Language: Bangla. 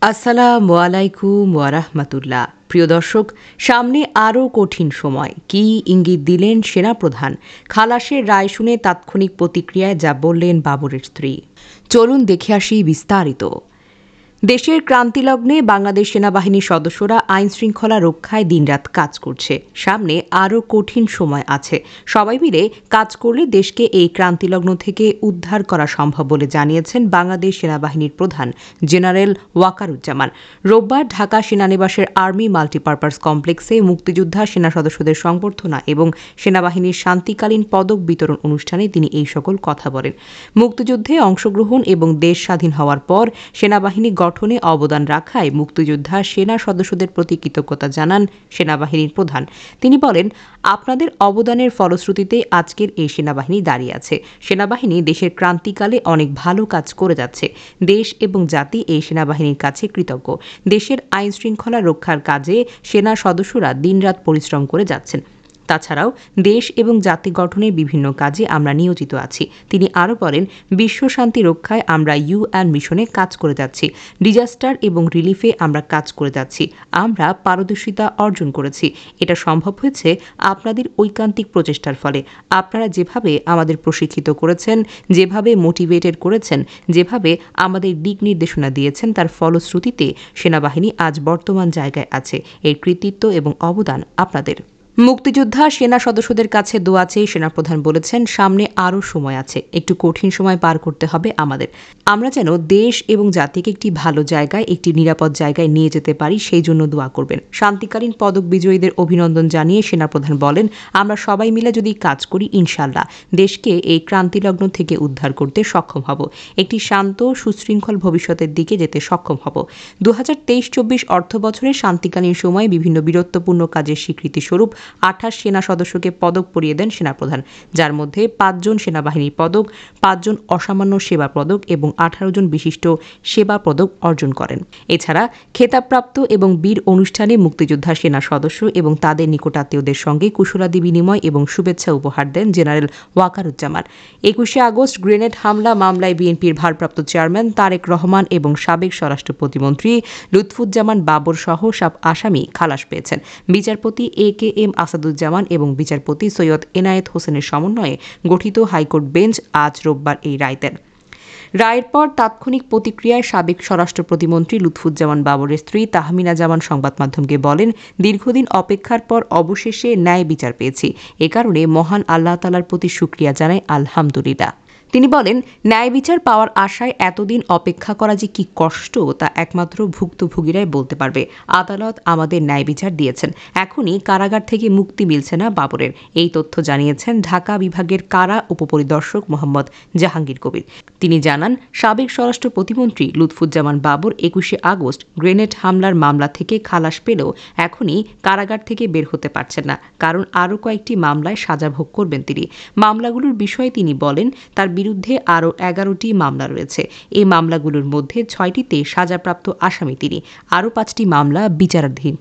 আসসালামু আলাইকুম ওয়া রাহমাতুল্লাহ। প্রিয় দর্শক, সামনে আরও কঠিন সময়। কী ইঙ্গিত দিলেন সেনাপ্রধান? খালাসের রায় শুনে তাৎক্ষণিক প্রতিক্রিয়ায় যা বললেন বাবরের স্ত্রী। চলুন দেখে আসি বিস্তারিত। দেশের ক্রান্তিলগ্নে বাংলাদেশ সেনাবাহিনীর সদস্যরা আইন শৃঙ্খলা রক্ষায় দিনরাত কাজ করছে। সামনে আরও কঠিন সময় আছে। সবাই মিলে কাজ করলে দেশকে এই ক্রান্তিলগ্ন থেকে উদ্ধার করা সম্ভব বলে জানিয়েছেন বাংলাদেশ সেনাবাহিনীর প্রধান জেনারেল ওয়াকারুজ্জামান। রোববার ঢাকা সেনানিবাসের আর্মি মাল্টিপারপাস কমপ্লেক্সে মুক্তিযোদ্ধা সেনা সদস্যদের সংবর্ধনা এবং সেনাবাহিনীর শান্তিকালীন পদক বিতরণ অনুষ্ঠানে তিনি এই সকল কথা বলেন। মুক্তিযুদ্ধে অংশগ্রহণ এবং দেশ স্বাধীন হওয়ার পর সেনাবাহিনী গঠনে অবদান রাখায় মুক্তিযোদ্ধা সেনা সদস্যদের প্রতি কৃতজ্ঞতা জানান সেনাবাহিনীর প্রধান। তিনি বলেন, আপনাদের অবদানের ফলশ্রুতিতে আজকের এই সেনাবাহিনী দাঁড়িয়ে আছে। সেনাবাহিনী দেশের ক্রান্তিকালে অনেক ভালো কাজ করে যাচ্ছে। দেশ এবং জাতি এই সেনাবাহিনীর কাছে কৃতজ্ঞ। দেশের আইন শৃঙ্খলা রক্ষার কাজে সেনা সদস্যরা দিনরাত পরিশ্রম করে যাচ্ছেন। তাছাড়াও দেশ এবং জাতি গঠনের বিভিন্ন কাজে আমরা নিয়োজিত আছি। তিনি আরও বলেন, বিশ্ব শান্তি রক্ষায় আমরা ইউএন মিশনে কাজ করে যাচ্ছি। ডিজাস্টার এবং রিলিফে আমরা কাজ করে যাচ্ছি। আমরা পারদর্শিতা অর্জন করেছি। এটা সম্ভব হয়েছে আপনাদের ঐকান্তিক প্রচেষ্টার ফলে। আপনারা যেভাবে আমাদের প্রশিক্ষিত করেছেন, যেভাবে মোটিভেটেড করেছেন, যেভাবে আমাদের দিক নির্দেশনা দিয়েছেন, তার ফলশ্রুতিতে সেনাবাহিনী আজ বর্তমান জায়গায় আছে। এর কৃতিত্ব এবং অবদান আপনাদের। মুক্তিযোদ্ধা সেনা সদস্যদের কাছে দোয়া চেয়ে সেনাপ্রধান বলেছেন, সামনে আরও সময় আছে। একটু কঠিন সময় পার করতে হবে আমাদের। আমরা যেন দেশ এবং জাতিকে একটি ভালো জায়গায়, একটি নিরাপদ জায়গায় নিয়ে যেতে পারি, সেই জন্য দোয়া করবেন। শান্তিকালীন পদক বিজয়ীদের অভিনন্দন জানিয়ে সেনাপ্রধান বলেন, আমরা সবাই মিলে যদি কাজ করি, ইনশাল্লাহ দেশকে এই ক্রান্তিলগ্ন থেকে উদ্ধার করতে সক্ষম হব। একটি শান্ত সুশৃঙ্খল ভবিষ্যতের দিকে যেতে সক্ষম হব। 2023-24 অর্থ বছরে শান্তিকালীন সময়ে বিভিন্ন বীরত্বপূর্ণ কাজের স্বীকৃতি স্বরূপ 28 সেনা সদস্যকে পদক পরিয়ে দেন সেনাপ্রধান, যার মধ্যে 5 জন সেনাবাহিনীর পদক, 5 জন অসামান্য সেবা পদক এবং 18 জন বিশিষ্ট সেবা পদক অর্জন করেন। এছাড়া খেতাবপ্রাপ্ত এবং বীর অনুষ্ঠানে মুক্তিযোদ্ধা সেনা সদস্য এবং তাদের নিকটাত্মীয়দের সঙ্গে কুশলাদি বিনিময় এবং শুভেচ্ছা উপহার দেন জেনারেল ওয়াকারুজ্জামান। 21শে আগস্ট গ্রেনেড হামলা মামলায় বিএনপির ভারপ্রাপ্ত চেয়ারম্যান তারেক রহমান এবং সাবেক স্বরাষ্ট্র প্রতিমন্ত্রী লুৎফুজ্জামান বাবর সহ সব আসামি খালাস পেয়েছেন। বিচারপতি AKM আসাদুজ্জামান এবং বিচারপতি সৈয়দ এনায়েত হোসেনের সমন্বয়ে গঠিত হাইকোর্ট বেঞ্চ আজ রোববার এই রায় দেন। রায়ের পর তাৎক্ষণিক প্রতিক্রিয়ায় সাবেক স্বরাষ্ট্র প্রতিমন্ত্রী লুৎফুজ্জামান বাবরের স্ত্রী তাহমিনা জামান সংবাদ মাধ্যমকে বলেন, দীর্ঘদিন অপেক্ষার পর অবশেষে ন্যায় বিচার পেয়েছি। এ কারণে মহান আল্লাহ তাআলার প্রতি শুকরিয়া জানাই, আলহামদুলিল্লাহ। তিনি বলেন, ন্যায় বিচার পাওয়ার আশায় এতদিন অপেক্ষা করা যে কি কষ্ট তা একমাত্র ভুক্তভোগীরাই বলতে পারবে। আদালত আমাদের ন্যায় বিচার দিয়েছেন। এখনই কারাগার থেকে মুক্তি মিলছে না বাবরের। এই তথ্য জানিয়েছেন ঢাকা বিভাগের কারা উপপরিদর্শক মোহাম্মদ জাহাঙ্গীর কবির। তিনি জানান, সাবেক স্বরাষ্ট্র প্রতিমন্ত্রী লুৎফুজ্জামান বাবর 21শে আগস্ট গ্রেনেড হামলার মামলা থেকে খালাস পেলেও এখনই কারাগার থেকে বের হতে পারছেন না, কারণ আরও কয়েকটি মামলায় সাজা ভোগ করবেন তিনি। মামলাগুলোর বিষয়ে তিনি বলেন, তার বিরুদ্ধে আরও 11টি মামলা রয়েছে। এই মামলাগুলোর মধ্যে 6টিতে সাজাপ্রাপ্ত আসামি তিনি। আরও 5টি মামলা বিচারাধীন।